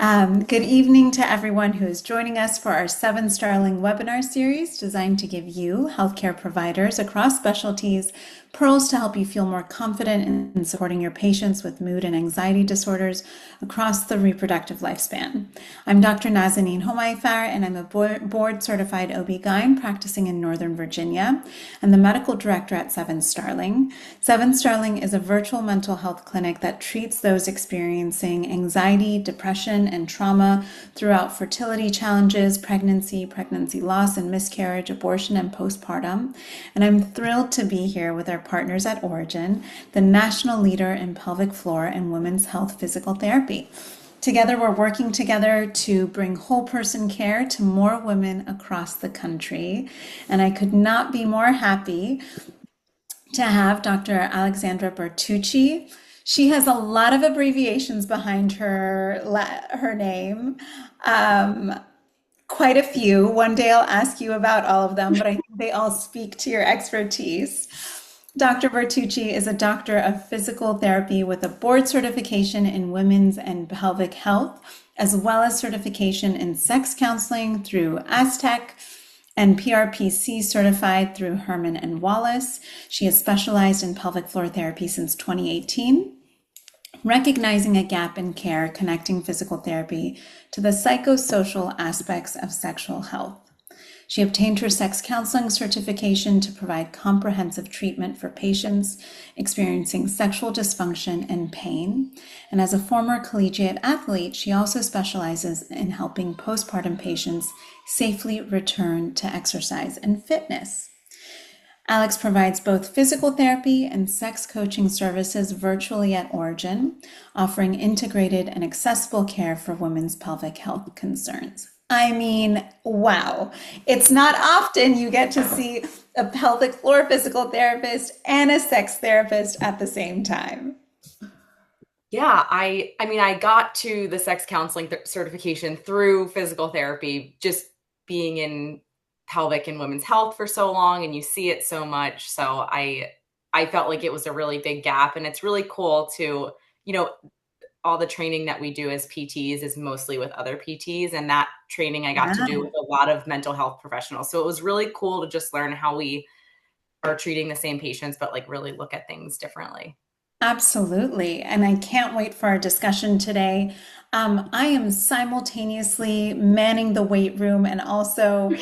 Good evening to everyone who is joining us for our Seven Starling webinar series designed to give you, healthcare providers across specialties, pearls to help you feel more confident in supporting your patients with mood and anxiety disorders across the reproductive lifespan. I'm Dr. Nazanin Homaifar, and I'm a board-certified OB-GYN practicing in Northern Virginia and the medical director at Seven Starling. Seven Starling is a virtual mental health clinic that treats those experiencing anxiety, depression, and trauma throughout fertility challenges, pregnancy loss and miscarriage, abortion, and postpartum. And I'm thrilled to be here with our partners at Origin, the national leader in pelvic floor and women's health physical therapy. Together, we're working together to bring whole person care to more women across the country. And I could not be more happy to have Dr. Alexandra Bertucci. She has a lot of abbreviations behind her name. Quite a few. One day I'll ask you about all of them, but I think they all speak to your expertise. Dr. Bertucci is a doctor of physical therapy with a board certification in women's and pelvic health, as well as certification in sex counseling through Aztec and PRPC certified through Herman and Wallace. She has specialized in pelvic floor therapy since 2018, recognizing a gap in care connecting physical therapy to the psychosocial aspects of sexual health. She obtained her sex counseling certification to provide comprehensive treatment for patients experiencing sexual dysfunction and pain. And as a former collegiate athlete, she also specializes in helping postpartum patients safely return to exercise and fitness. Alex provides both physical therapy and sex coaching services virtually at Origin, offering integrated and accessible care for women's pelvic health concerns. I mean, wow. It's not often you get to see a pelvic floor physical therapist and a sex therapist at the same time. Yeah, I mean, I got to the sex counseling certification through physical therapy, just being in pelvic and women's health for so long, and you see it so much. So I felt like it was a really big gap, and it's really cool to, all the training that we do as PTs is mostly with other PTs, and that training I got to do Yeah. with a lot of mental health professionals. So it was really cool to just learn how we are treating the same patients, but like really look at things differently. Absolutely. And I can't wait for our discussion today. I am simultaneously manning the weight room and also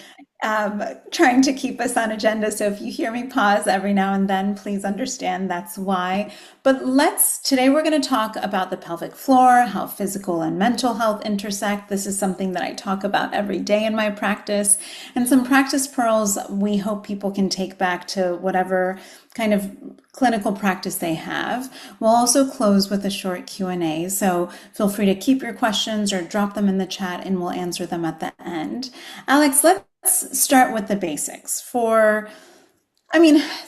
trying to keep us on agenda. So if you hear me pause every now and then, please understand that's why. But today we're going to talk about the pelvic floor, how physical and mental health intersect. This is something that I talk about every day in my practice, and some practice pearls we hope people can take back to whatever kind of clinical practice they have. We'll also close with a short Q&A, so feel free to keep your questions or drop them in the chat and we'll answer them at the end. Alex, let's start with the basics.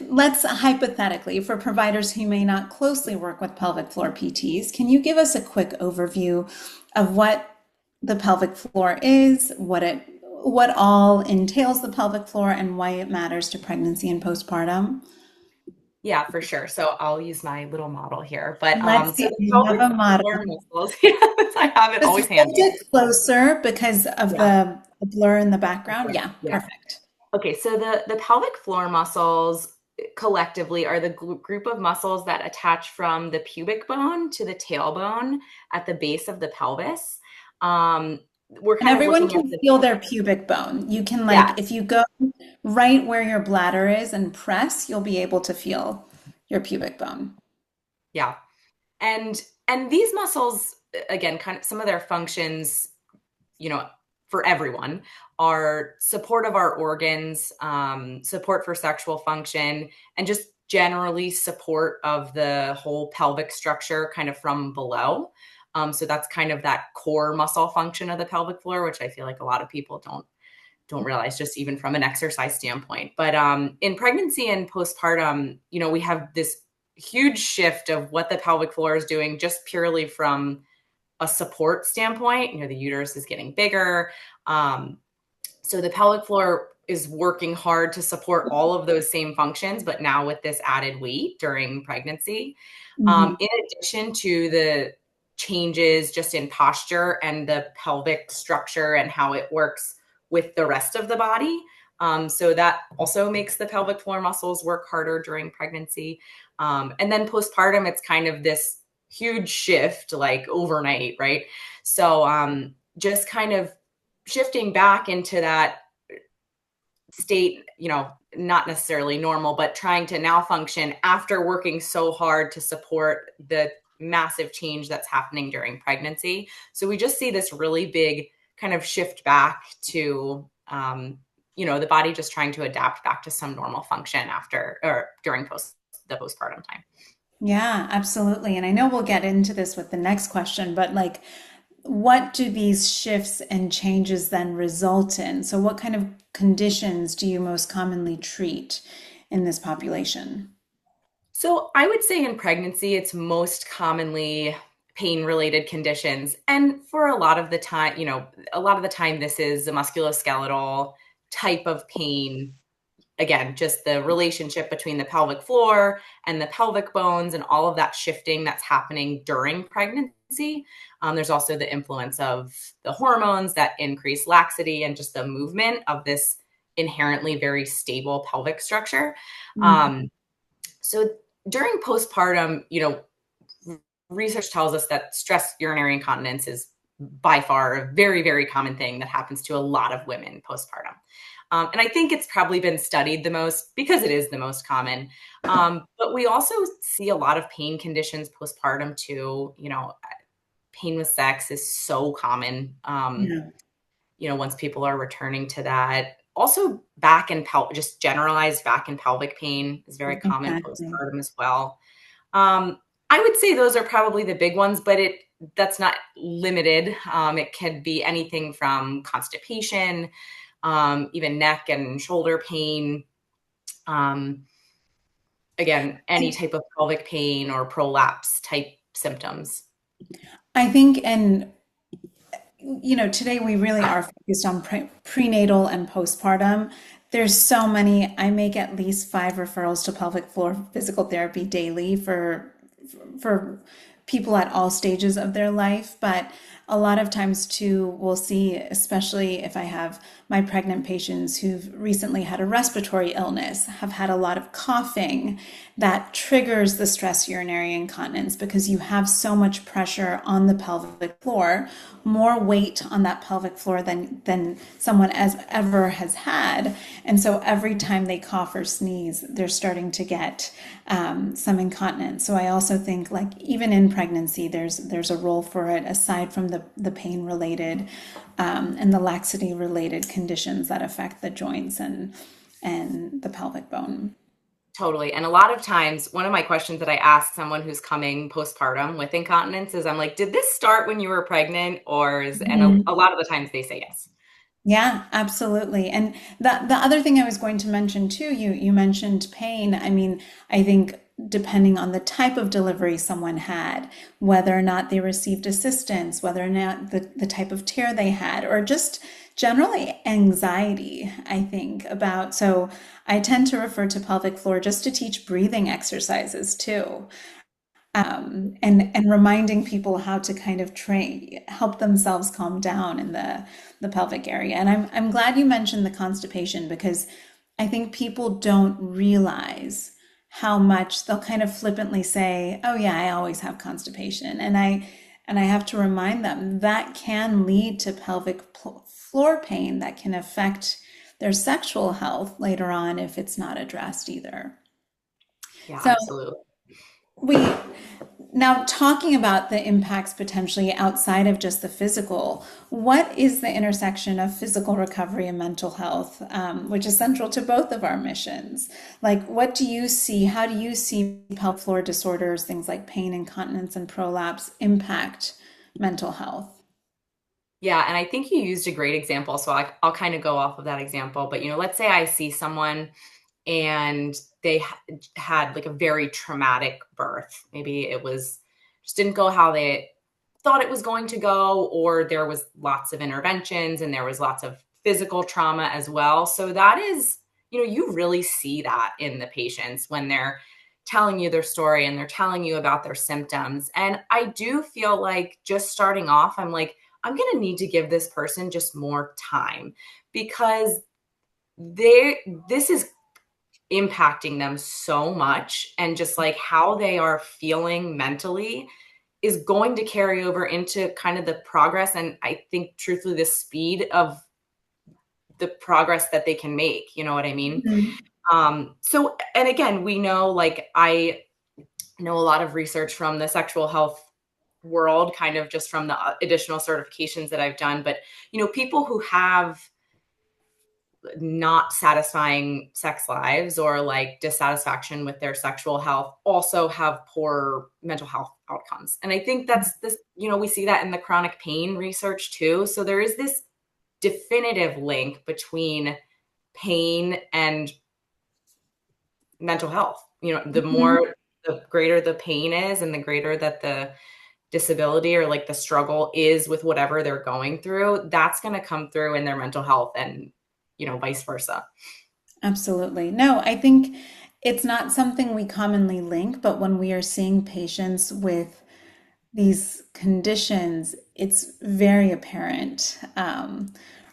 Let's hypothetically, for providers who may not closely work with pelvic floor PTs, can you give us a quick overview of what the pelvic floor is, what all entails the pelvic floor, and why it matters to pregnancy and postpartum? Yeah, for sure. So I'll use my little model here. But Let's so see. the You have pelvic a floor model. muscles, yes, I have it Just always lift handy. it closer because of Yeah. the blur in the background. Okay. Yeah, Yeah. perfect. Okay. So the pelvic floor muscles collectively are the group of muscles that attach from the pubic bone to the tailbone at the base of the pelvis. Um, we're And kind of everyone looking at can the, feel their pubic bone. You can if yes. you go right where your bladder is and press, you'll be able to feel your pubic bone. Yeah. And these muscles, again, kind of some of their functions, you know, for everyone are support of our organs, support for sexual function, and just generally support of the whole pelvic structure kind of from below. So that's kind of that core muscle function of the pelvic floor, which I feel like a lot of people don't realize just even from an exercise standpoint. But in pregnancy and postpartum, we have this huge shift of what the pelvic floor is doing just purely from a support standpoint. The uterus is getting bigger. So the pelvic floor is working hard to support all of those same functions, but now with this added weight during pregnancy. Mhm. In addition to changes just in posture and the pelvic structure and how it works with the rest of the body. So that also makes the pelvic floor muscles work harder during pregnancy. And then postpartum, it's kind of this huge shift, like overnight, right? So just kind of shifting back into that state, not necessarily normal, but trying to now function after working so hard to support the massive change that's happening during pregnancy. So we just see this really big kind of shift back to, the body just trying to adapt back to some normal function after or during the postpartum time. Yeah, absolutely. And I know we'll get into this with the next question, but like, what do these shifts and changes then result in? So, what kind of conditions do you most commonly treat in this population? So I would say in pregnancy, it's most commonly pain related conditions. And for a lot of the time, this is a musculoskeletal type of pain. Again, just the relationship between the pelvic floor and the pelvic bones and all of that shifting that's happening during pregnancy. There's also the influence of the hormones that increase laxity and just the movement of this inherently very stable pelvic structure. Mm. So during postpartum, research tells us that stress urinary incontinence is by far a very, very common thing that happens to a lot of women postpartum. And I think it's probably been studied the most because it is the most common. But we also see a lot of pain conditions postpartum too. Pain with sex is so common. Yeah, Once people are returning to that. Also, back and just generalized back and pelvic pain is very common exactly. postpartum as well. I would say those are probably the big ones, but that's not limited. It could be anything from constipation, even neck and shoulder pain. Um, Again, any type of pelvic pain or prolapse type symptoms. I think, and today we really are focused on prenatal and postpartum. There's so many. I make at least 5 referrals to pelvic floor physical therapy daily for people at all stages of their life, but a lot of times too, we'll see, especially if I have my pregnant patients who've recently had a respiratory illness, have had a lot of coughing, that triggers the stress urinary incontinence because you have so much pressure on the pelvic floor, more weight on that pelvic floor than someone as ever has had. And so every time they cough or sneeze, they're starting to get some incontinence. So I also think, like, even in pregnancy, there's a role for it aside from the pain related and the laxity related conditions that affect the joints and the pelvic bone. Totally. And a lot of times, one of my questions that I ask someone who's coming postpartum with incontinence is I'm like, did this start when you were pregnant? And a lot of the times they say yes. Yeah, absolutely. And the other thing I was going to mention too, you mentioned pain. I mean, I think depending on the type of delivery someone had, whether or not they received assistance, whether or not the type of tear they had, or just generally anxiety, I think about. So I tend to refer to pelvic floor just to teach breathing exercises too, and reminding people how to kind of train, help themselves calm down in the pelvic area. And I'm glad you mentioned the constipation because I think people don't realize how much they'll kind of flippantly say, "Oh yeah, I always have constipation," and I have to remind them that can lead to pelvic floor pain that can affect their sexual health later on if it's not addressed either. Yeah, So absolutely. we now talking about the impacts potentially outside of just the physical, what is the intersection of physical recovery and mental health, which is central to both of our missions? Like, what do you see? How do you see pelvic floor disorders, things like pain, incontinence, and prolapse impact mental health? Yeah, and I think you used a great example. So I'll kind of go off of that example. But let's say I see someone and they had like a very traumatic birth. Maybe it was just didn't go how they thought it was going to go, or there was lots of interventions and there was lots of physical trauma as well. So that is, you really see that in the patients when they're telling you their story and they're telling you about their symptoms. And I do feel like just starting off, I'm like, I'm going to need to give this person just more time because this is impacting them so much, and just like how they are feeling mentally is going to carry over into kind of the progress, and I think truthfully the speed of the progress that they can make, you know what I mean? Mhm. So, and again, we know, like, I know a lot of research from the sexual health world, kind of just from the additional certifications that I've done, but people who have not satisfying sex lives or like dissatisfaction with their sexual health also have poor mental health outcomes. And I think that's this, we see that in the chronic pain research too. So there is this definitive link between pain and mental health. Mhm. The greater the pain is and the greater that the disability or like the struggle is with whatever they're going through, that's going to come through in their mental health, and vice versa. Absolutely. No, I think it's not something we commonly link, but when we are seeing patients with these conditions, it's very apparent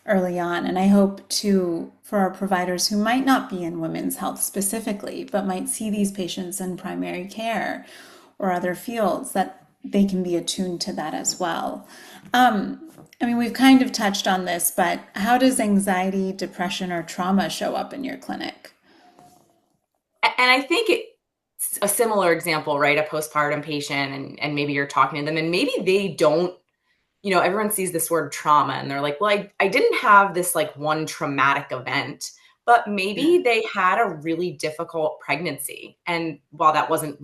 early on. And I hope to, for our providers who might not be in women's health specifically, but might see these patients in primary care or other fields, that they can be attuned to that as well. I mean, we've kind of touched on this, but how does anxiety, depression, or trauma show up in your clinic? And I think it's a similar example, right? A postpartum patient, and maybe you're talking to them, and maybe they don't, everyone sees this word trauma and they're like, well, I didn't have this like one traumatic event, but Yeah. maybe they had a really difficult pregnancy. And while that wasn't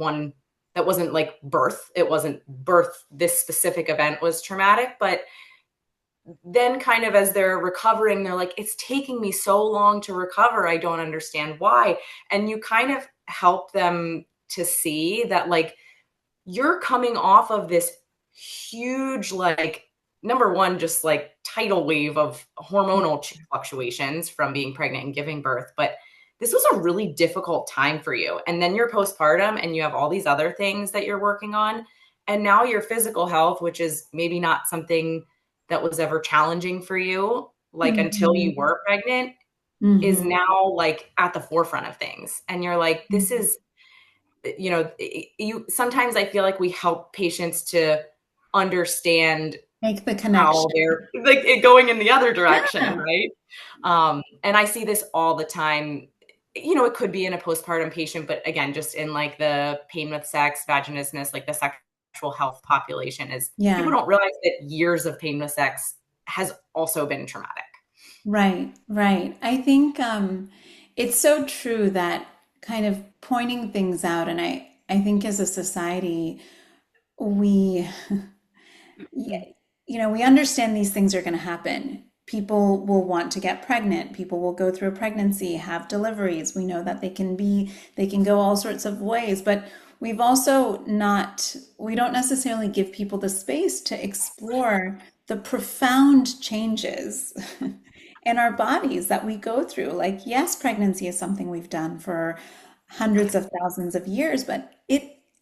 like birth, it wasn't birth, this specific event was traumatic, but then kind of as they're recovering, they're like, it's taking me so long to recover. I don't understand why. And you kind of help them to see that, like, you're coming off of this huge, like, number one, just like tidal wave of hormonal fluctuations from being pregnant and giving birth. But this was a really difficult time for you. And then you're postpartum and you have all these other things that you're working on. And now your physical health, which is maybe not something that was ever challenging for you, like until you Mhm. were pregnant, is Mhm. now like at the forefront of things. And you're like, this Mhm. is, you sometimes I feel like we help patients to understand Make the how connection. they're like it going in the other direction, Yeah. right? And I see this all the time. It could be in a postpartum patient, but again, just in like the pain with sex, vaginismus, like the sexual health population, is people Yeah. don't realize that years of pain with sex has also been traumatic. Right, right. I think it's so true that kind of pointing things out, and I think as a society, we yeah, we understand these things are going to happen. People will want to get pregnant. People will go through a pregnancy, have deliveries. We know that they can go all sorts of ways, but we've also not, we don't necessarily give people the space to explore the profound changes in our bodies that we go through. Like, yes, pregnancy is something we've done for hundreds of thousands of years, but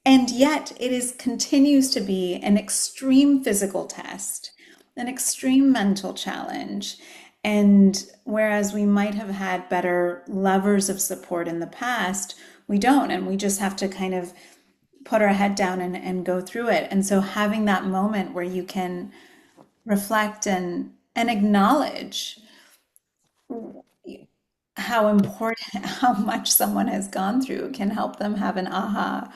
and yet it is continues to be an extreme physical test, an extreme mental challenge. And whereas we might have had better levers of support in the past, we don't. And we just have to kind of put our head down and go through it. And so having that moment where you can reflect and acknowledge how important, how much someone has gone through can help them have an aha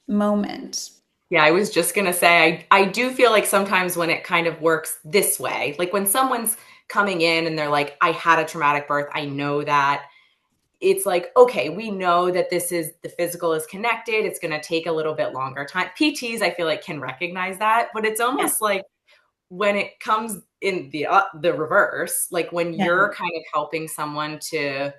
moment. Yeah, I was just gonna say, I do feel like sometimes when it kind of works this way, like when someone's coming in and they're like, I had a traumatic birth, I know that, it's like, okay, we know that this is the physical is connected. It's going to take a little bit longer time. PTs, I feel like, can recognize that, but it's Yeah, almost like when it comes in the reverse, like when yeah, you're kind of helping someone to,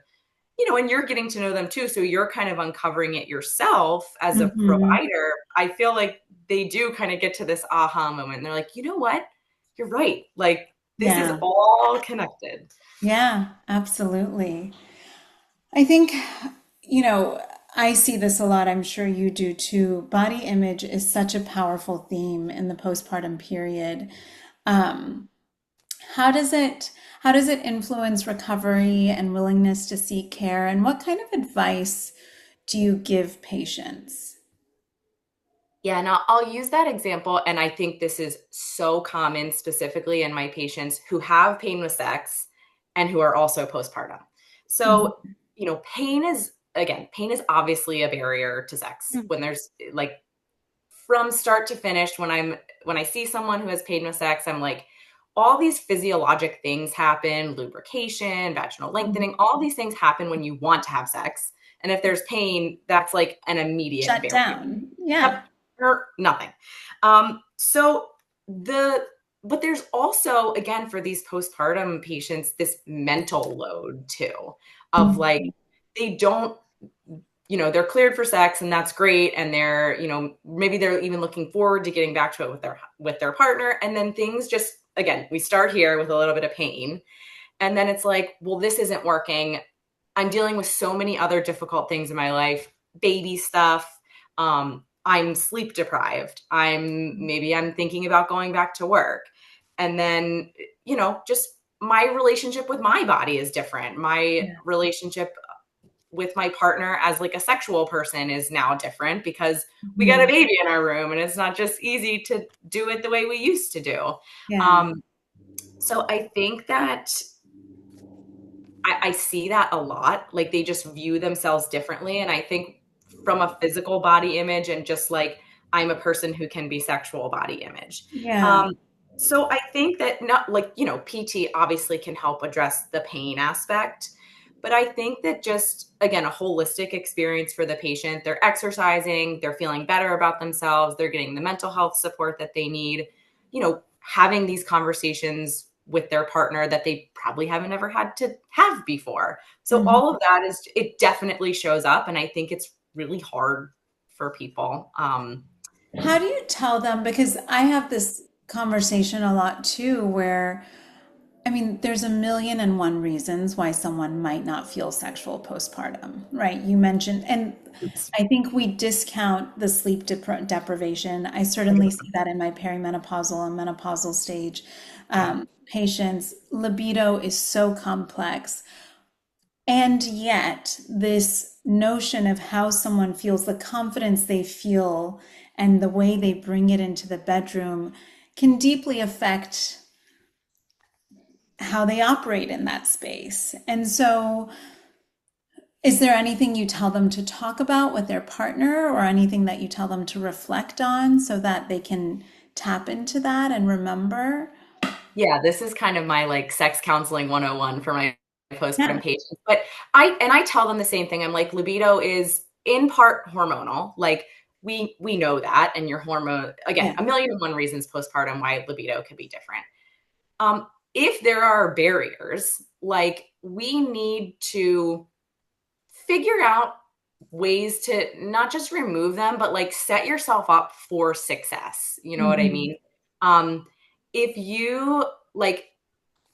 and you're getting to know them too, so you're kind of uncovering it yourself as a hmm, provider. I feel like they do kind of get to this aha moment. And they're like, you know what? You're right. Like this is yeah, all connected. yeah, absolutely. I think, you know, I see this a lot. I'm sure you do too. Body image is such a powerful theme in the postpartum period. Um, how does it how does it influence recovery and willingness to seek care? And what kind of advice do you give patients? Yeah, and I'll use that example. And I think this is so common, specifically in my patients who have pain with sex and who are also postpartum. So, Mhm. pain is obviously a barrier to sex when there's like from start to finish. When I see someone who has pain with sex, I'm like, all these physiologic things happen, lubrication, vaginal lengthening, all these things happen when you want to have sex. And if there's pain, that's like an immediate Shut barrier. down. Yep. Yeah. Or nothing. So the but there's also, again, for these postpartum patients, this mental load too, of like Mhm. they don't, they're cleared for sex and that's great. And they're, maybe they're even looking forward to getting back to it with their partner. And then things just, again, we start here with a little bit of pain. And then it's like, well, this isn't working. I'm dealing with so many other difficult things in my life, baby stuff. I'm sleep deprived. I'm thinking about going back to work. And then, just my relationship with my body is different. My Yeah. relationship with my partner as like a sexual person is now different because we got a Mhm. baby in our room and it's not just easy to do it the way we used to do. Yeah. Um, so I think that I see that a lot. Like they just view themselves differently. And I think from a physical body image and just like I'm a person who can be sexual body image. Yeah. Um, so I think that not like, PT obviously can help address the pain aspect. But I think that just, again, a holistic experience for the patient. They're exercising, they're feeling better about themselves, they're getting the mental health support that they need, having these conversations with their partner that they probably haven't ever had to have before. So all Mhm. of that it definitely shows up. And I think it's really hard for people. How do you tell them? Because I have this conversation a lot too, where I mean, there's a million and one reasons why someone might not feel sexual postpartum, right? You mentioned, and I think we discount the deprivation. I certainly see that in my perimenopausal and menopausal stage patients. Libido is so complex. And yet, this notion of how someone feels, the confidence they feel, and the way they bring it into the bedroom can deeply affect how they operate in that space. And so, is there anything you tell them to talk about with their partner or anything that you tell them to reflect on so that they can tap into that and remember? Yeah, this is kind of my like sex counseling 101 for my Yeah, postpartum patients. But I tell them the same thing. I'm like, libido is in part hormonal. Like we know that. And your hormone, again, yeah, a million and one reasons postpartum why libido could be different. If there are barriers, like we need to figure out ways to not just remove them, but like set yourself up for success. You know what I mhm, mean? Um, if you like,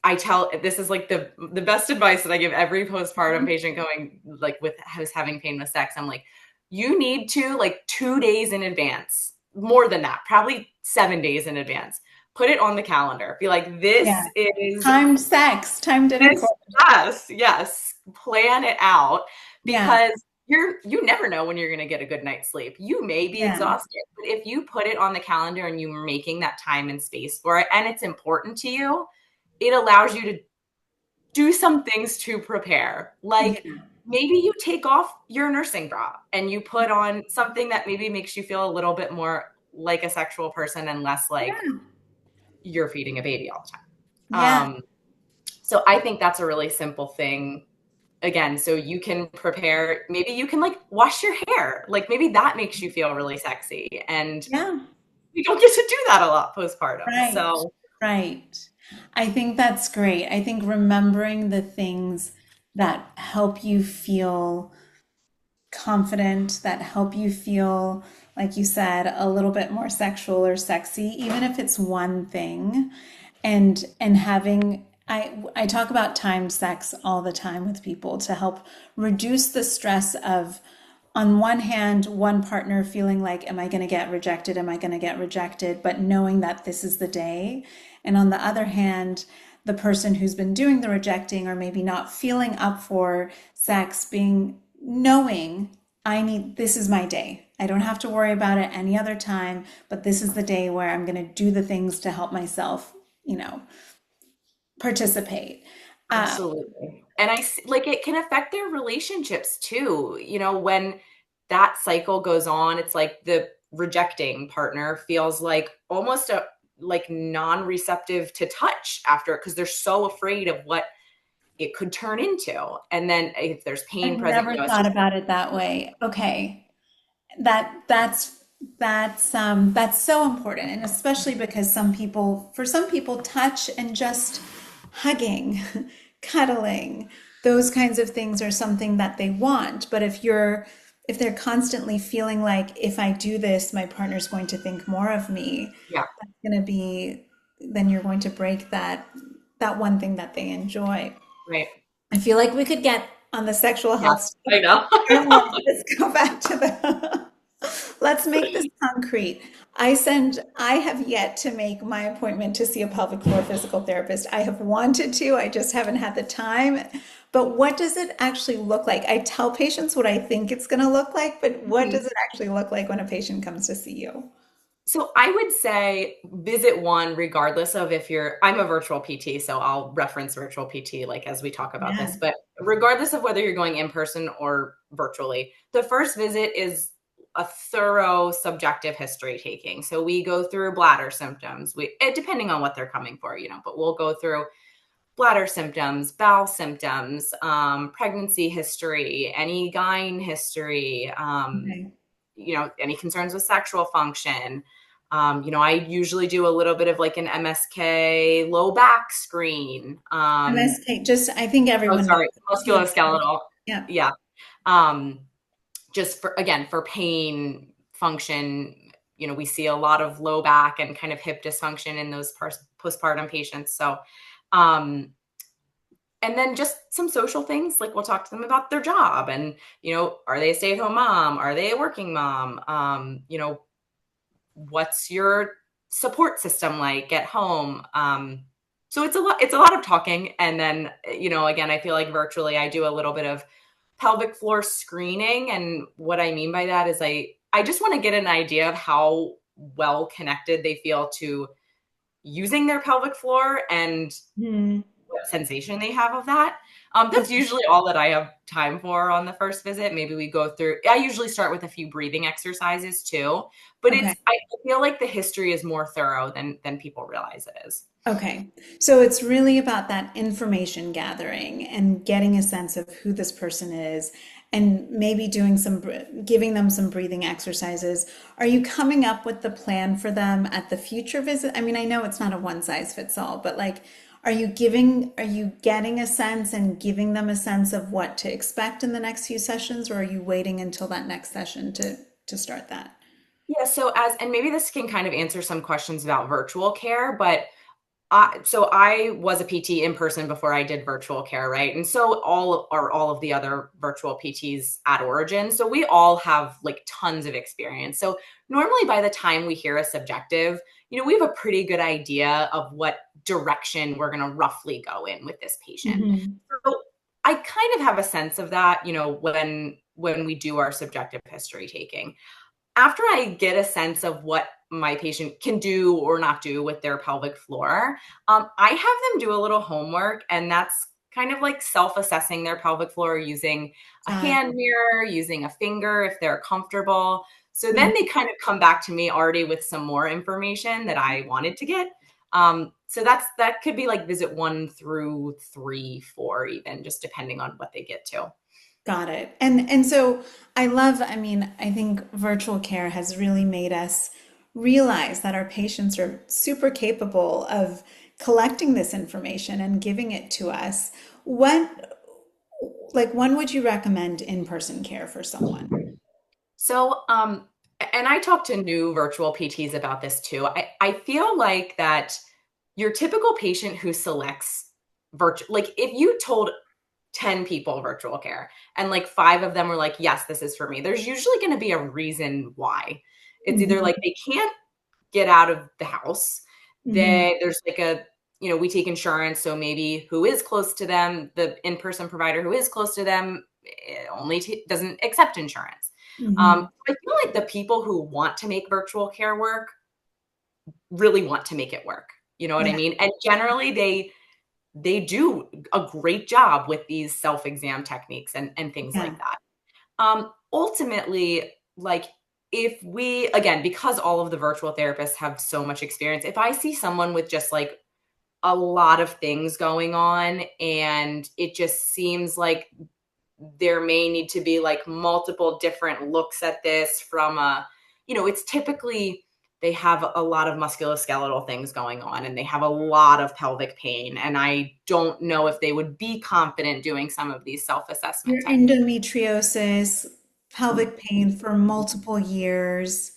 I tell this is like the best advice that I give every postpartum patient going like with who's having pain with sex. I'm like, you need to like 2 days in advance, more than that, probably 7 days in advance. Put it on the calendar. Be like, yeah. this is Timed sex, timed this, intercourse. yes. Plan it out Yeah, because you never know when you're going to get a good night's sleep. You may be yeah, exhausted, but if you put it on the calendar and you're making that time and space for it and it's important to you, it allows you to do some things to prepare. Like yeah, maybe you take off your nursing bra and you put on something that maybe makes you feel a little bit more like a sexual person and less like yeah, you're feeding a baby all the yeah, time. So I think that's a really simple thing. Again, so you can prepare, maybe you can like wash your hair. Like maybe that makes you feel really sexy. And yeah. we don't get to do that a lot postpartum. Right, So right. I think that's great. I think remembering the things that help you feel confident, that help you feel, like you said, a little bit more sexual or sexy, even if it's one thing. And having I talk about timed sex all the time with people to help reduce the stress of on one hand, one partner feeling like, am I going to get rejected? Am I going to get rejected? But knowing that this is the day. And on the other hand, the person who's been doing the rejecting or maybe not feeling up for sex being knowing this is my day. I don't have to worry about it any other time, but this is the day where I'm going to do the things to help myself, participate. Uh, Absolutely. And like it can affect their relationships too. When that cycle goes on, it's like the rejecting partner feels like almost like non-receptive to touch after, because they're so afraid of what it could turn into. And then if there's pain I've present, never it's thought just, about it that way. Okay. That's so important, and especially because for some people touch and just hugging, cuddling, those kinds of things are something that they want. But if they're constantly feeling like, if I do this my partner's going to think more of me, yeah, that's going to be then you're going to break that one thing that they enjoy. right. I feel like we could get on the sexual Yeah, health I stuff know. for more. Let's go back to the let's make this concrete. I have yet to make my appointment to see a pelvic floor physical therapist. I have wanted to, I just haven't had the time. But what does it actually look like? I tell patients what I think it's going to look like, but what does it actually look like when a patient comes to see you? So I would say visit one, regardless of if I'm a virtual PT, so I'll reference virtual PT like as we talk about Yeah. this, but regardless of whether you're going in person or virtually, the first visit is a thorough subjective history taking. So we go through bladder symptoms, depending on what they're coming for, but we'll go through bladder symptoms, bowel symptoms, pregnancy history, any gyne history, Okay. any concerns with sexual function. I usually do a little bit of like an MSK low back screen. MSK, just I think Oh, everyone knows. sorry, musculoskeletal. Yeah. Yeah. Um, just for pain function, we see a lot of low back and kind of hip dysfunction in those postpartum patients. So, um, and then just some social things, like we'll talk to them about their job and, are they a stay-at-home mom? Are they a working mom? What's your support system like at home? So it's a lot of talking. And then, again, I feel like virtually I do a little bit of pelvic floor screening. And what I mean by that is I just want to get an idea of how well connected they feel to using their pelvic floor and Hmm. what sensation they have of that. That's usually all that I have time for on the first visit. Maybe we go through, I usually start with a few breathing exercises too, but Okay. I feel like the history is more thorough than people realize it is. Okay. So it's really about that information gathering and getting a sense of who this person is and maybe giving them some breathing exercises. Are you coming up with the plan for them at the future visit? I mean, I know it's not a one size fits all, but like, are you getting a sense and giving them a sense of what to expect in the next few sessions, or are you waiting until that next session to start that? Yeah. And maybe this can kind of answer some questions about virtual care, but so I was a PT in person before I did virtual care, right? And so all of the other virtual PTs at Origin. So we all have like tons of experience. So normally by the time we hear a subjective, we have a pretty good idea of what direction we're going to roughly go in with this patient. Hmm. So I kind of have a sense of that, when we do our subjective history taking. After I get a sense of what my patient can do or not do with their pelvic floor, I have them do a little homework, and that's kind of like self-assessing their pelvic floor using a Got hand mirror, using a finger if they're comfortable. So then it. they kind of come back to me already with some more information that I wanted to get. So that could be like visit 1 through 3, 4, even just depending on what they get to. Got it. And so I mean, I think virtual care has really made us realize that our patients are super capable of collecting this information and giving it to us. When would you recommend in-person care for someone? So, and I talk to new virtual PTs about this too. I feel like that your typical patient who selects virtual, like if you told 10 people virtual care, and like 5 of them were like, yes, this is for me. There's usually going to be a reason why. It's either Mhm. like they can't get out of the house. Mhm. There's like a, we take insurance. So maybe who is close to them, the in-person provider who is close to them only doesn't accept insurance. Mhm. I feel like the people who want to make virtual care work really want to make it work. You know what I Yeah. mean? And generally they do a great job with these self-exam techniques and things like Yeah. that. Ultimately, like if we, again, because all of the virtual therapists have so much experience, if I see someone with just like a lot of things going on and it just seems like there may need to be like multiple different looks at this from it's typically they have a lot of musculoskeletal things going on and they have a lot of pelvic pain. And I don't know if they would be confident doing some of these self-assessment Your techniques. endometriosis, pelvic pain for multiple years,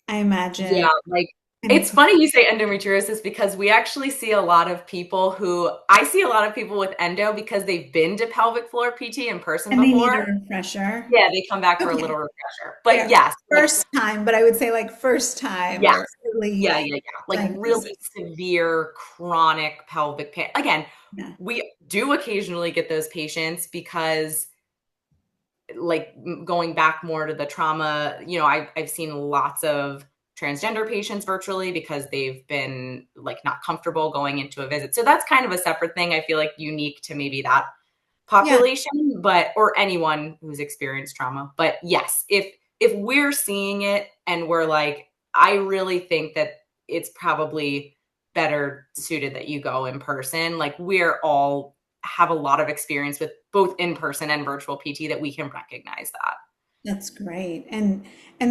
I Yeah, imagine. like And it's funny you say endometriosis because we actually see a lot of people I see a lot of people with endo because they've been to pelvic floor PT in person and they before. need a refresher. Yeah, they come back for a Okay. little refresher. But Yeah. yes, like First time, but I would say like first time yes. or early Yeah, yeah, yeah. Like diagnosis. really severe chronic pelvic pain. Again, Yeah. we do occasionally get those patients because like going back more to the trauma, I've seen lots of transgender patients virtually because they've been like not comfortable going into a visit. So that's kind of a separate thing. I feel like unique to maybe that Yeah. population, but or anyone who's experienced trauma. But yes, if we're seeing it and we're like, I really think that it's probably better suited that you go in person. Like we're all have a lot of experience with both in person and virtual PT that we can recognize that. That's great. And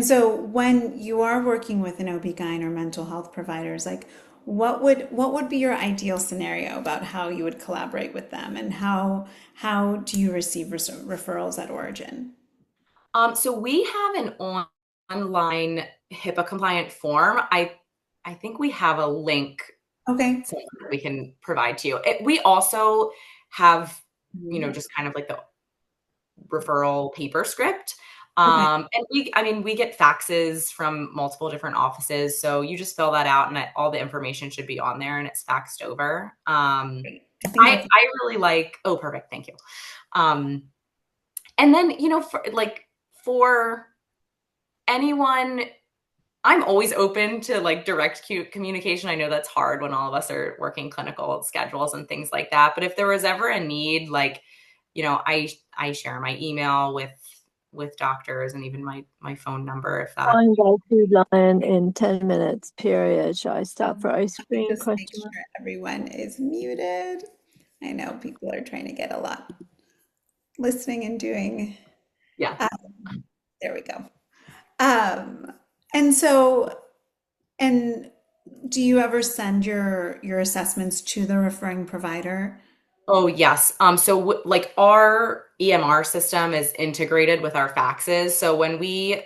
so when you are working with an OB/GYN or mental health providers, like what would be your ideal scenario about how you would collaborate with them and how do you receive referrals at origin? So we have an online HIPAA compliant form. I think we have a link Okay. something that we can provide to you. We also have, Mhm. just kind of like the referral paper script. Okay. And we get faxes from multiple different offices. So you just fill that out and all the information should be on there and it's faxed over. Great. I think I really like, oh, perfect. Thank you. Um, and then, for anyone, I'm always open to like direct communication. I know that's hard when all of us are working clinical schedules and things like that. But if there was ever a need, like, I share my email with doctors and even my phone number if that. One go food line in 10 minutes, period. Shall I stop for ice let me cream? just make Question mark. sure everyone is muted. I know people are trying to get a lot listening and doing. Yeah. Uh, there we go. Um, and so, and do you ever send your assessments to the referring provider? Oh, yes. So like our EMR system is integrated with our faxes. So when we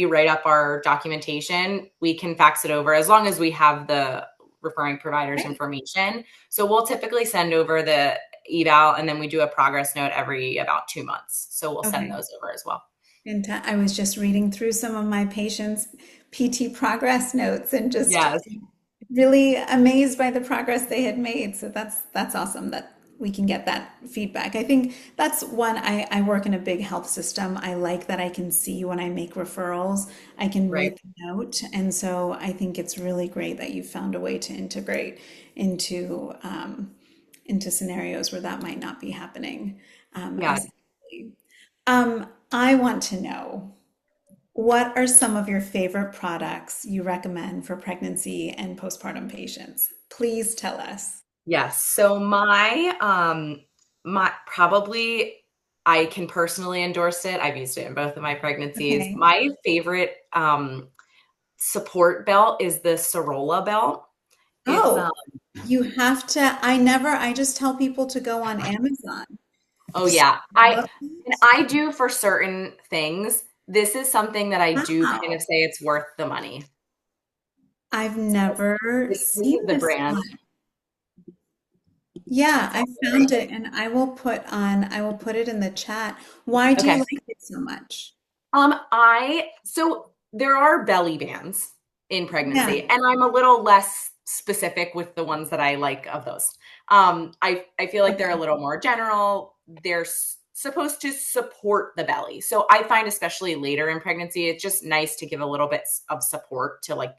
write up our documentation, we can fax it over as long as we have the referring provider's Right. information. So we'll typically send over the eval and then we do a progress note every about 2 months. So we'll send Okay. those over as well. And I was just reading through some of my patients' PT progress notes and just Yes. really amazed by the progress they had made. So that's awesome that we can get that feedback. I think that's one I work in a big health system. I like that I can see when I make referrals, I can Right. read the note. And so I think it's really great that you found a way to integrate into scenarios where that might not be happening Yeah. as easily. I want to know, what are some of your favorite products you recommend for pregnancy and postpartum patients? Please tell us. Yes. So my probably I can personally endorse it. I've used it in both of my pregnancies. Okay. My favorite support belt is the Sorolla belt. It's Oh, you have to. I just tell people to go on Amazon. oh yeah. I Love and it. I do for certain things. This is something that I do kind of Wow. say it's worth the money. I've never This is seen the this brand. one. Yeah, That's I all found great. it and I will put it in the chat. Why do you Okay. like it so much? So there are belly bands in Yeah. pregnancy, and I'm a little less specific with the ones that I like of those. I feel like they're a Okay. little more general. They're supposed to support the belly. So I find, especially later in pregnancy, it's just nice to give a little bit of support to like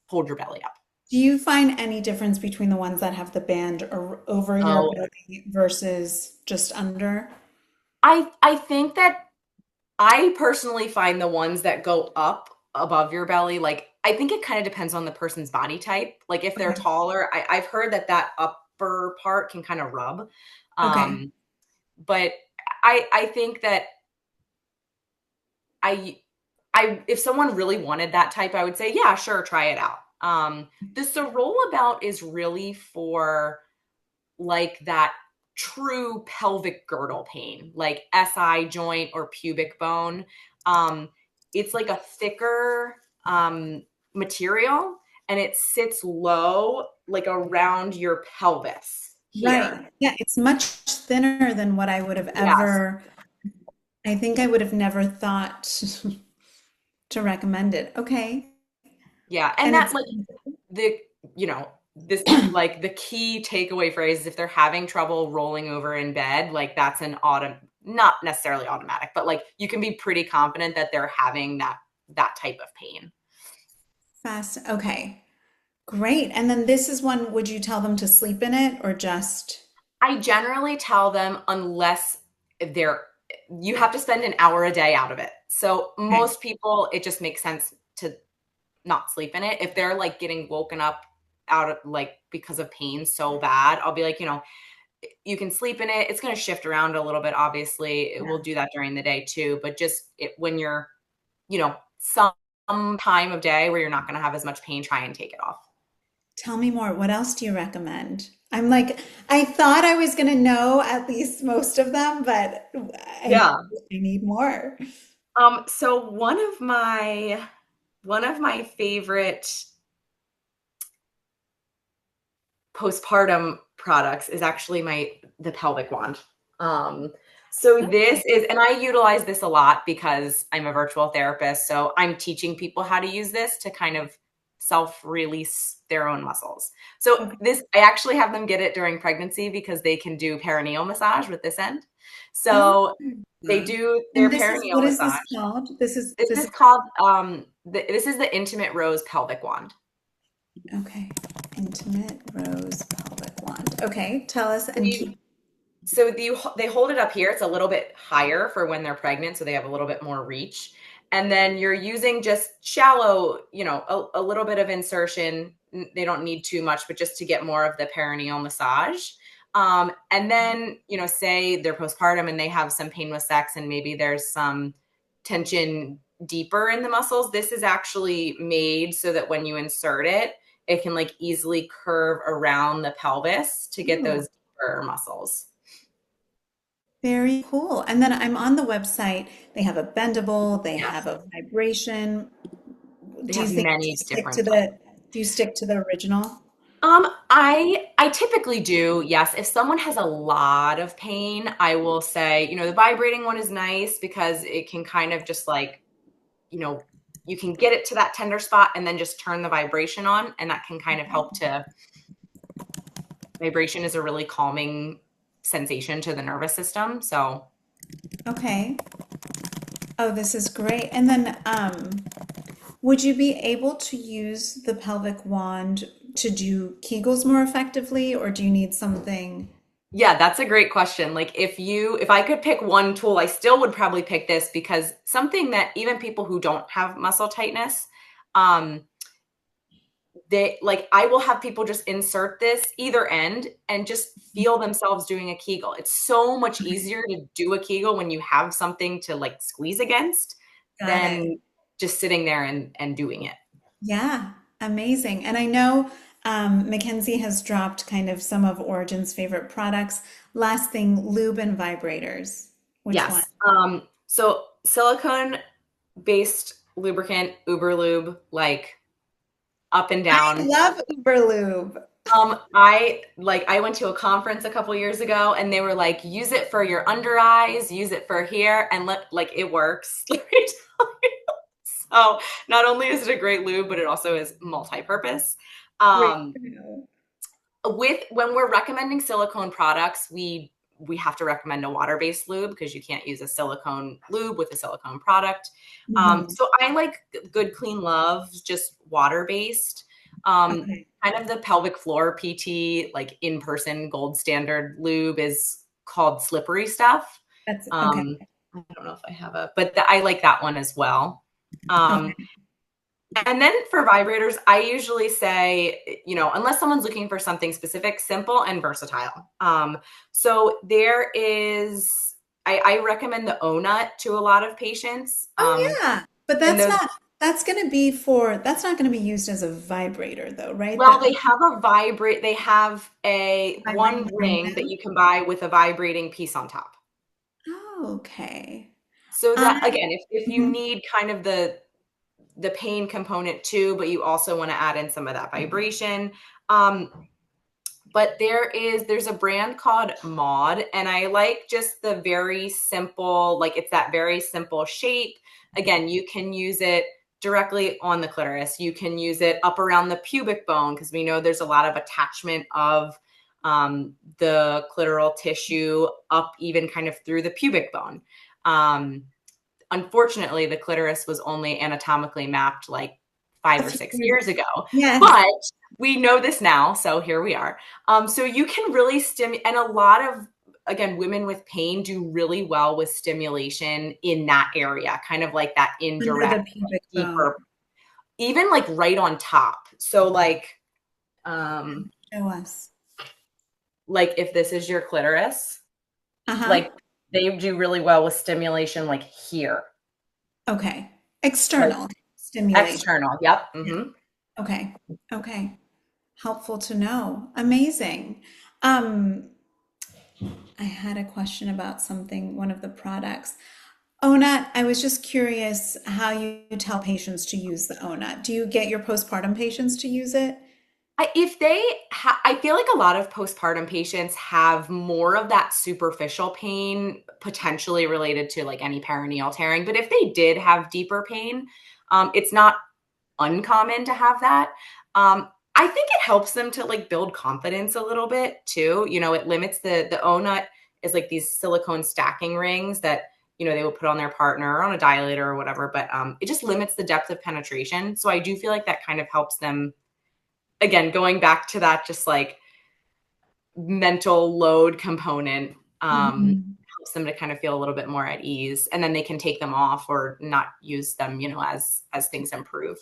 hold your belly up. Do you find any difference between the ones that have the band or over your Oh, belly versus just under? I think that I personally find the ones that go up above your belly, like I think it kind of depends on the person's body type. Like if they're Okay. taller, I've heard that that upper part can kind of rub. Okay. Um, but I think that I I if someone really wanted that type, I would say, yeah, sure, try it out. The Roll About is really for like that true pelvic girdle pain, like SI joint or pubic bone. Um, it's like a thicker material and it sits low, like around your pelvis here. Right. Yeah, it's much thinner than what I would have Yes. ever, I think I would have never thought to recommend it. Okay. Yeah. And And that, it's like, the, you know, this, like, the key takeaway phrase is if they're having trouble rolling over in bed, like, that's an not necessarily automatic, but like, you can be pretty confident that they're having that type of pain. fast. Okay. Great. And then this is one, would you tell them to sleep in it or just? I generally tell them unless they're you have to spend an hour a day out of it. So Okay. most people, it just makes sense to not sleep in it. If they're like getting woken up out of like because of pain so bad, I'll be like, you can sleep in it. It's going to shift around a little bit. Obviously, it will Yeah. do that during the day too. But just when you're, some time of day where you're not going to have as much pain, try and take it off. Tell me more. What else do you recommend? I'm like, I thought I was going to know at least most of them, but Yeah. I need more. So one of my favorite postpartum products is actually the pelvic wand. Um, so this Okay. is, and I utilize this a lot because I'm a virtual therapist. So I'm teaching people how to use this to kind of self-release their own muscles. So Okay. I actually have them get it during pregnancy because they can do perineal massage with this end. Oh. So they do their And this is, perineal what is massage. this called? This is, This this is is, called this is the Intimate Rose pelvic wand. okay. Intimate Rose Pelvic Wand. Okay. Tell us So and keep. they hold it up here. It's a little bit higher for when they're pregnant, so they have a little bit more reach. And then you're using just shallow, a little bit of insertion. They don't need too much, but just to get more of the perineal massage. And then, say they're postpartum and they have some pain with sex, and maybe there's some tension deeper in the muscles. This is actually made so that when you insert it, it can like easily curve around the pelvis to get Oh, those deeper muscles. very cool. And then I'm on the website. They have a bendable, they Yes. have a vibration. They Do you have think, many different types. do you stick to the original? I typically do, yes. If someone has a lot of pain, I will say, the vibrating one is nice because it can kind of just like, you know, you can get it to that tender spot and then just turn the vibration on, and that can kind of help to vibration is a really calming sensation to the nervous system. So Okay. Oh, this is great. And then, would you be able to use the pelvic wand to do Kegels more effectively, or do you need something? yeah, that's a great question. Like if I could pick one tool, I still would probably pick this because something that even people who don't have muscle tightness, um, they like I will have people just insert this either end and just feel themselves doing a Kegel. It's so much easier to do a Kegel when you have something to like squeeze against Got it. than just sitting there and doing it. Yeah, amazing. And I know Mackenzie has dropped kind of some of Origin's favorite products. Last thing, lube and vibrators. Which one? Yes. So silicone based lubricant, Uber Lube, like up and I down. love Uber Lube. I went to a conference a couple years ago and they were like, use it for your under eyes, use it for here, and it works. Let me tell you. So not only is it a great lube, but it also is multi-purpose. Great Um, to know. with when we're recommending silicone products, we have to recommend a water-based lube because you can't use a silicone lube with a silicone product. Mhm. So I like Good Clean Love, just water-based. Okay. Kind of the pelvic floor PT, like in-person gold standard lube is called Slippery Stuff. That's okay. I don't know if I have I like that one as well. Um, Okay. and then for vibrators, I usually say, unless someone's looking for something specific, simple and versatile. So there is, I recommend the O Nut to a lot of patients. Oh yeah, but And those, that's not going to be used as a vibrator though, right? well, The they have a vibrating one arm ring that band. you can buy with a vibrating piece on top. Oh, okay. So I that again, if you mhm. need kind of the pain component too, but you also want to add in some of that vibration. But there's a brand called Maud, and I like just the very simple, like it's that very simple shape. Again, you can use it directly on the clitoris. You can use it up around the pubic bone because we know there's a lot of attachment of the clitoral tissue up even kind of through the pubic bone. Um, Unfortunately, the clitoris was only anatomically mapped like A five or few six years. years ago, Yes. but we know this now, so here we are. So you can really stimulate, and a lot of, again, women with pain do really well with stimulation in that area, kind of like that Under the indirect, pubic bone. deeper, even like right on top. So um, Show us. like if this is your clitoris, Uh-huh. like they do really well with stimulation, like here, Okay. like External stimulation. external. Yep. Yeah. Hmm. Okay. Okay. Helpful to know. Amazing. Um, I had a question about something, one of the products. ONUT, I was just curious how you tell patients to use the ONUT. Do you get your postpartum patients to use it? I feel like a lot of postpartum patients have more of that superficial pain, potentially related to like any perineal tearing. But if they did have deeper pain, it's not uncommon to have that. I think it helps them to like build confidence a little bit too. It limits the O nut is like these silicone stacking rings that they would put on their partner or on a dilator or whatever. But it just limits the depth of penetration. So I do feel like that kind of helps them. Again, going back to that, just like mental load component, Mhm. helps them to kind of feel a little bit more at ease, and then they can take them off or not use them, as things improve.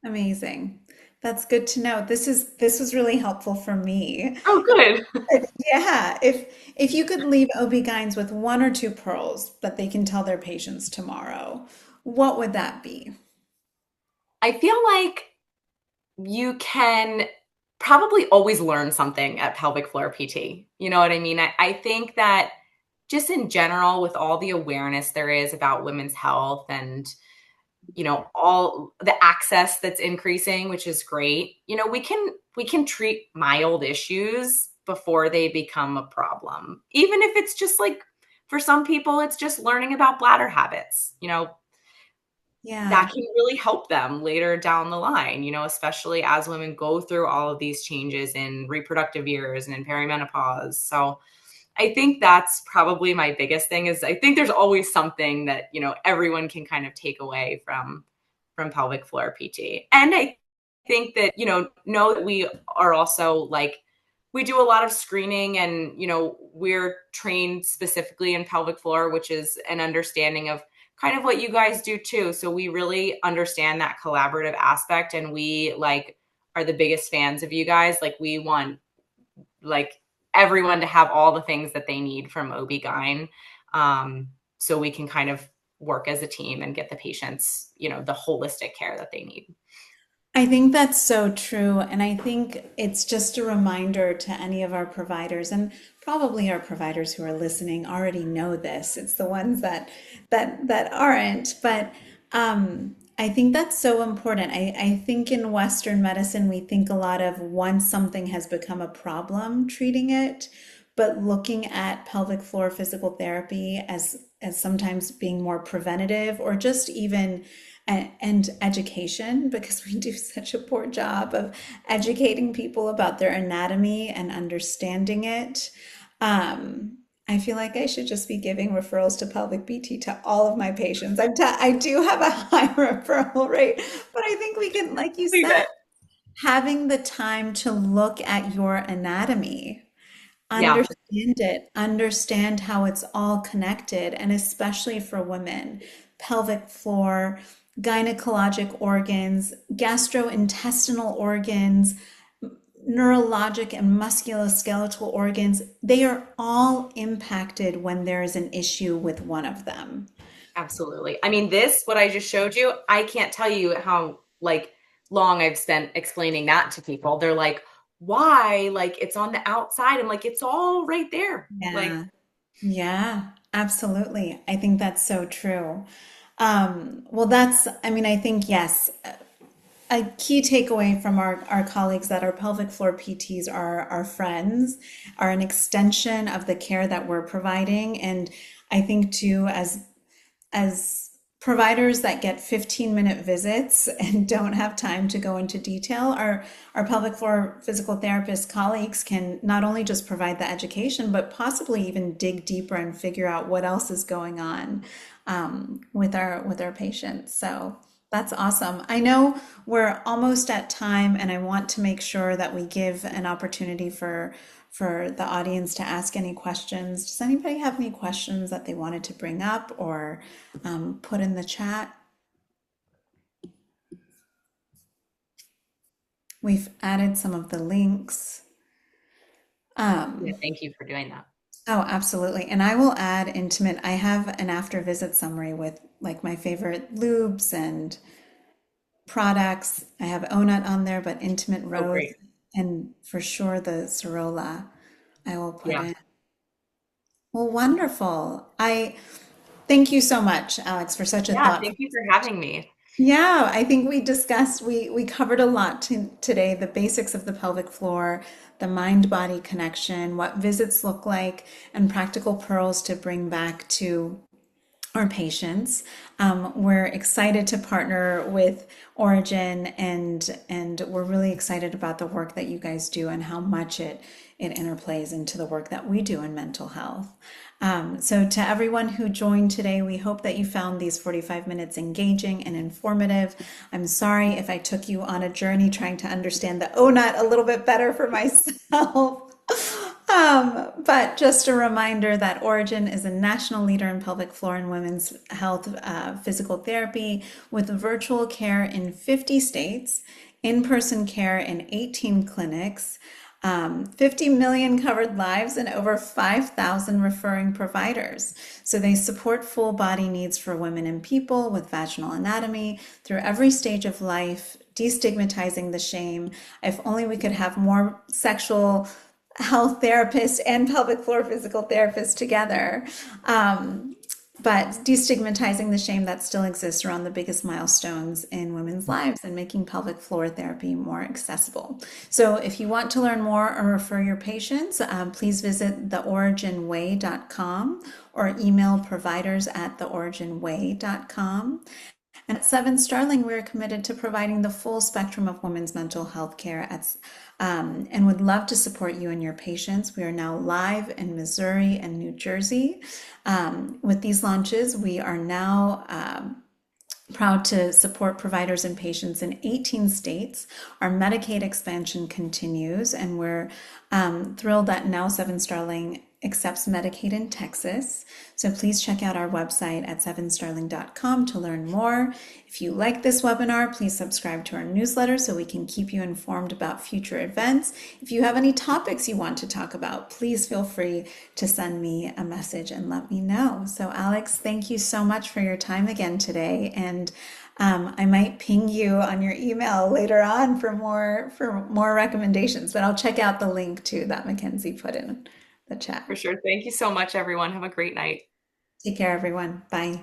Amazing. That's good to know. This was really helpful for me. Oh, good. Yeah, if you could leave OB-GYNs with one or two pearls that they can tell their patients tomorrow, what would that be? I feel like you can probably always learn something at pelvic floor PT. You know what I mean? I think that just in general, with all the awareness there is about women's health and all the access that's increasing, which is great, we can treat mild issues before they become a problem, even if it's just like, for some people it's just learning about bladder habits, that Yeah. can really help them later down the line, especially as women go through all of these changes in reproductive years and in perimenopause. So I think that's probably my biggest thing, is I think there's always something that, everyone can kind of take away from pelvic floor PT. And I think that, know that we are also like, we do a lot of screening, and, we're trained specifically in pelvic floor, which is an understanding of kind of what you guys do too. So we really understand that collaborative aspect, and we like are the biggest fans of you guys. Like we want like everyone to have all the things that they need from OB-GYN. So we can kind of work as a team and get the patients, the holistic care that they need. I think that's so true. And I think it's just a reminder to any of our providers, and probably our providers who are listening already know this. It's the ones that aren't. But I think that's so important. I think in Western medicine, we think a lot of once something has become a problem, treating it, but looking at pelvic floor physical therapy as sometimes being more preventative or just even and education, because we do such a poor job of educating people about their anatomy and understanding it. I feel like I should just be giving referrals to pelvic PT to all of my patients. I do have a high referral rate, but I think we can, like you Believe said, it. having the time to look at your anatomy, Yeah, understand it, understand how it's all connected, and especially for women, pelvic floor, gynecologic organs, gastrointestinal organs, neurologic and musculoskeletal organs, they are all impacted when there is an issue with one of them. absolutely. I mean, this, what I just showed you, I can't tell you how like long I've spent explaining that to people. They're like, why? Like it's on the outside. I'm like, it's all right there. Like, Yeah, yeah, absolutely. I think that's so true. Well, I mean, I think, yes, a key takeaway from our colleagues that our pelvic floor PTs are our friends, are an extension of the care that we're providing. And I think too, as providers that get 15-minute visits and don't have time to go into detail, our pelvic floor physical therapist colleagues can not only just provide the education, but possibly even dig deeper and figure out what else is going on with our patients. So that's awesome. I know we're almost at time, and I want to make sure that we give an opportunity for the audience to ask any questions. Does anybody have any questions that they wanted to bring up or put in the chat? We've added some of the links. yeah, thank you for doing that. Oh, absolutely. And I will add intimate. I have an after visit summary with like my favorite lubes and products. I have Onut on there, but Intimate Oh, Rose great. and for sure the Sorola I will put Yeah. in. Well, wonderful. I thank you so much, Alex, for such a Yeah. thoughtful. Thank you for having me. Yeah, I think we covered a lot today, the basics of the pelvic floor, the mind-body connection, what visits look like, and practical pearls to bring back to our patients. We're excited to partner with Origin, and we're really excited about the work that you guys do and how much it interplays into the work that we do in mental health. So to everyone who joined today, we hope that you found these 45 minutes engaging and informative. I'm sorry if I took you on a journey trying to understand the ONUT a little bit better for myself. But just a reminder that Origin is a national leader in pelvic floor and women's health physical therapy with virtual care in 50 states, in-person care in 18 clinics, 50 million covered lives, and over 5,000 referring providers. So they support full body needs for women and people with vaginal anatomy through every stage of life, destigmatizing the shame. If only we could have more sexual health therapists and pelvic floor physical therapists together. But destigmatizing the shame that still exists around the biggest milestones in women's lives and making pelvic floor therapy more accessible. So, if you want to learn more or refer your patients, please visit theoriginway.com or email providers at theoriginway.com. And at Seven Starling, we're committed to providing the full spectrum of women's mental health care and would love to support you and your patients. We are now live in Missouri and New Jersey. With these launches, we are now proud to support providers and patients in 18 states. Our Medicaid expansion continues, and we're thrilled that now Seven Starling accepts Medicaid in Texas. So please check out our website at sevenstarling.com to learn more. If you like this webinar, please subscribe to our newsletter so we can keep you informed about future events. If you have any topics you want to talk about, please feel free to send me a message and let me know. So Alex, thank you so much for your time again today. And I might ping you on your email later on for more recommendations, but I'll check out the link too that Mackenzie put in the chat. For sure. Thank you so much, everyone. Have a great night. Take care, everyone. Bye.